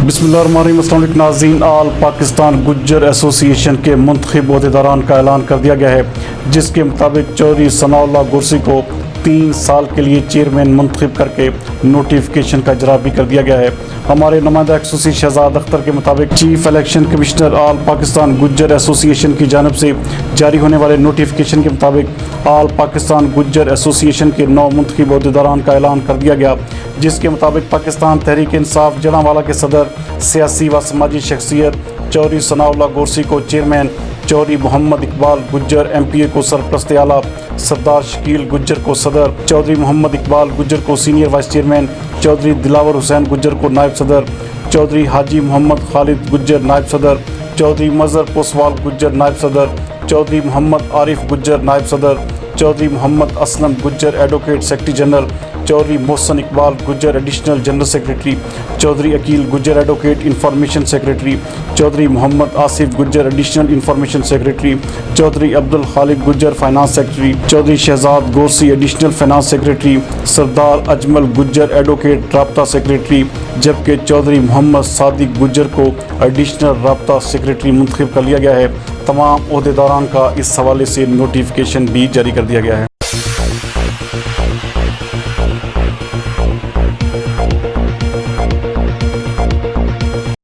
بسم اللہ الرحمن الرحیم۔ السلام علیکم ناظرین، آل پاکستان گجر ایسوسی ایشن کے منتخب عہدیداران کا اعلان کر دیا گیا ہے، جس کے مطابق چودھری ثناء اللہ گرسی کو 3 سال کے لیے چیئرمین منتخب کر کے نوٹیفیکیشن کا اجرا بھی کر دیا گیا ہے۔ ہمارے نمائندہ خصوصی شہزاد اختر کے مطابق چیف الیکشن کمشنر آل پاکستان گجر ایسوسی ایشن کی جانب سے جاری ہونے والے نوٹیفیکیشن کے مطابق آل پاکستان گجر ایسوسی ایشن کے 9 منتخب عہدیداران کا اعلان کر دیا گیا، جس کے مطابق پاکستان تحریک انصاف جڑانوالہ کے صدر، سیاسی و سماجی شخصیت چودھری ثناء اللہ گرسی کو چیئرمین، چودھری محمد اقبال گجر ایم پی اے کو سرپرست اعلیٰ، سردار شکیل گجر کو صدر، چودھری محمد اقبال گجر کو سینئر وائس چیئرمین، چودھری دلاور حسین گجر کو نائب صدر، چودھری حاجی محمد خالد گجر نائب صدر، چودھری مظہر پوسوال گجر نائب صدر، چودھری محمد عارف گجر نائب صدر، Chaudhry Muhammad Aslam Gujjar advocate secretary general, Chaudhry Mohsin Iqbal Gujjar additional general secretary, Chaudhry Aqeel Gujjar advocate information secretary, Chaudhry Muhammad Asif Gujjar additional information secretary, Chaudhry Abdul Khaliq Gujjar finance secretary, Chaudhry Shahzad Gorsi additional finance secretary, Sardar Ajmal Gujjar advocate رابطہ سیکرٹری، جبکہ چودھری محمد صادق گجر کو ایڈیشنل رابطہ سیکرٹری منتخب کر لیا گیا ہے۔ تمام عہدیداران کا اس حوالے سے نوٹیفیکیشن بھی جاری کر دیا گیا ہے۔